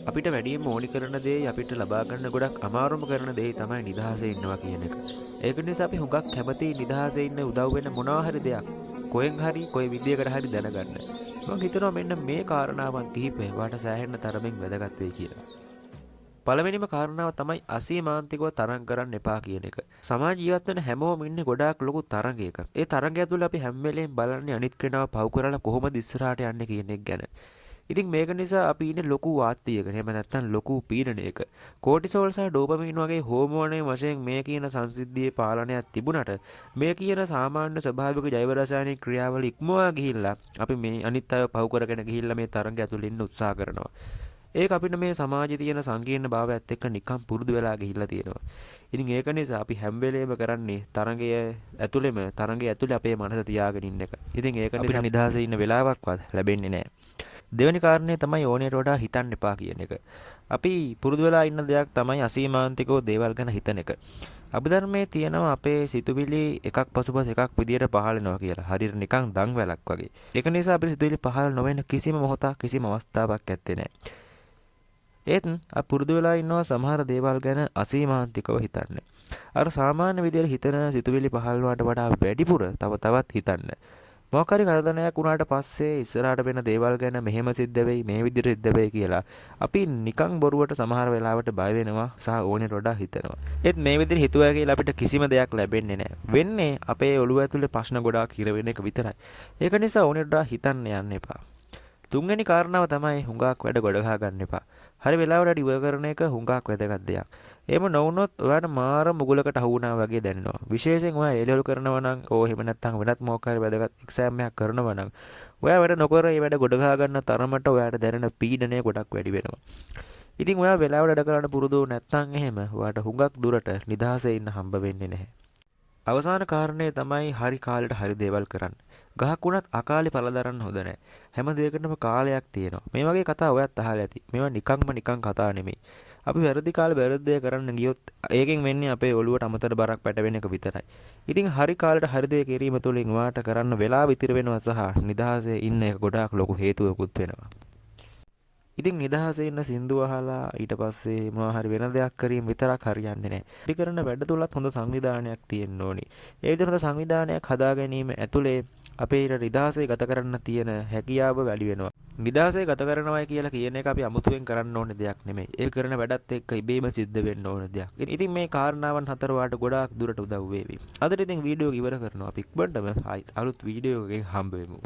අපිට වැඩියෙන්ම ඕනි කරන දේ අපිට ලබා ගන්න ගොඩක් අමාරුම කරන දේ තමයි නිදහසේ ඉන්නවා කියන එක. ඒක නිසා අපි හුඟක් කැමති නිදහසේ ඉන්න උදව් වෙන මොනවා හරි දෙයක් කොහෙන් හරි කොයි විදියකට හරි දැනගන්න. මම හිතනවා මෙන්න මේ කාරණාවන් කිහිපය වාට සෑහෙන තරමින් වැදගත් වෙයි කියලා. පළවෙනිම කාරණාව තමයි අසීමාන්තිකව තරඟ කරන්න එපා කියන එක. සමාජ ජීවත් වෙන හැමෝම ඉන්නේ ගොඩාක් ලොකු තරඟයක. ඒ තරඟය තුළ අපි හැම වෙලේම බලන්නේ අනිත් කෙනාව පව් කරලා කොහොමද ඉස්සරහට යන්නේ කියන එක ගැන. ඉතින් මේක නිසා අපි ඉන්නේ ලොකු වාත්තියක. එහෙම නැත්නම් ලොකු පීඩනයක. කෝටිසෝල් සහ ඩෝපමින් වගේ හෝමෝනයේ වශයෙන් මේ කියන සංසිද්ධියේ පාලනයක් තිබුණට මේ කියන සාමාන්‍ය ස්වභාවික ජෛව රසායනික ක්‍රියාවල ඉක්මවා ගිහිල්ලා අපි මේ අනිත් අයව පව් කරගෙන ගිහිල්ලා මේ තරඟය ඇතුළේ ඉන්න උත්සාහ කරනවා. ඒක අපිට මේ සමාජයේ තියෙන සංකීර්ණ භාවයත් එක්ක නිකම් පුරුදු වෙලා ගිහිල්ලා තියෙනවා. ඉතින් ඒක නිසා අපි හැම වෙලේම කරන්නේ තරඟය ඇතුලේ අපේ මනස තියාගෙන ඉන්න එක. ඉතින් ඒක නිසා නිදහසේ ඉන්න වෙලාවක්වත් ලැබෙන්නේ නැහැ. දෙවෙනි කාරණේ තමයි ඕනෑට වඩා හිතන්න එපා කියන එක. අපි පුරුදු වෙලා ඉන්න දෙයක් තමයි අසීමාන්තිකව දේවල් ගැන හිතන එක. අභිධර්මයේ තියෙනවා අපේ සිතුවිලි එකක් පසුපස එකක් විදියට පහළ වෙනවා කියලා. හරියට නිකන් දන් වැලක් වගේ. ඒක නිසා අපේ සිතුවිලි පහළ නොවෙන කිසිම මොහොතක් කිසිම අවස්ථාවක් ඇත්තේ නැහැ. ඒත් පුරුදු වෙලා ඉන්නවා සමහර දේවල් ගැන අසීමාන්තිකව හිතන්න. අර සාමාන්‍ය විදියට හිතන සිතුවිලි පහළ වුණාට වඩා වැඩිපුර තවත් හිතන්න. මොකක් හරි කරදරයක් වුණාට පස්සේ ඉස්සරහට වෙන දේවල් ගැන මෙහෙම සිද්ධ වෙයි මේ විදිහට සිද්ධ වෙයි කියලා අපි නිකන් බොරුවට සමහර වෙලාවට බය වෙනවා සහ ඕනෙට වඩා හිතනවා. ඒත් මේ විදිහට හිතුවා කියලා අපිට කිසිම දෙයක් ලැබෙන්නේ නැහැ. වෙන්නේ අපේ ඔළුව ඇතුලේ ප්‍රශ්න ගොඩාක් හිර වෙන එක විතරයි. ඒක නිසා ඕනෙට වඩා හිතන්න යන්න එපා. තුන්වෙනි කාරණාව තමයි හුඟක් වැඩ ගොඩ ගහ ගන්න එපා. හරි වෙලාවට ඉවර කරන එක හුඟක් වැදගත් දෙයක්. එහෙම නොවුනොත් ඔයාට මාර මුගලකට අහු වුණා වගේ දැනෙනවා. විශේෂයෙන් ඔයා A-level කරනවා නම් එහෙම නැත්නම් වෙනත් මොකක් හරි වැදගත් එක්සෑම් එකක් කරනවා නම් ඔයා වැඩ නොකර ඒ වැඩ ගොඩ ගහ ගන්න තරමට ඔයාට දැනෙන පීඩනය ගොඩක් වැඩි වෙනවා. ඉතින් ඔයා වෙලාවට වැඩ කරන්න පුරුදු නැත්නම් එහෙම ඔයාට හුඟක් දුරට නිදහසේ ඉන්න හම්බ වෙන්නේ නැහැ. අවසාන කාරණේ තමයි හරි කාලෙට හරි දේවල් කරන්න. ගහක් වුණත් අකාලේ පළ දරන්න හොඳ නැහැ. හැම දෙයකටම කාලයක් තියෙනවා. මේ වගේ කතා ඔයත් අහලා ඇති. මේවා නිකන් කතා නෙමෙයි. අපි වැරදි කාලේ වැරදි දේ කරන්න ගියොත් ඒකෙන් වෙන්නේ අපේ ඔළුවට අමතර බරක් පැටවෙන එක විතරයි. ඉතින් හරි කාලෙට හරි දේ කිරීම තුළින් ඔයාට කරන්න වෙලාව ඉතිරි වෙනවා සහ නිදහසේ ඉන්න එක ගොඩාක් ලොකු හේතුවකුත් වෙනවා. ඉතින් නිදහසේ ඉන්න සින්දුව අහලා ඊට පස්සේ මොනවා හරි වෙන දෙයක් කිරීම විතරක් හරියන්නේ නැහැ. අපි කරන වැඩ තුලත් හොඳ සංවිධානයක් තියෙන්න ඕනි. ඒ විදිහට හොඳ සංවිධානයක් හදා ගැනීම ඇතුලේ අපේ නිදහසේ ගත කරන්න තියෙන හැකියාව වැඩි වෙනවා. නිදහසේ ගත කරනවායි කියලා කියන එක අපි අමුතුවෙන් කරන්න ඕනේ දෙයක් නෙමෙයි. ඒ කරන වැඩත් එක්ක ඉබේම සිද්ධ වෙන්න ඕන දෙයක්. ඉතින් මේ කාරණාවන් හතර වාට ගොඩාක් දුරට උදව් වේවි. අදට ඉතින් වීඩියෝ එක ඉවර කරනවා. අපි ඉක්මනටම අලුත් වීඩියෝ එකකින් හම්බ වෙමු.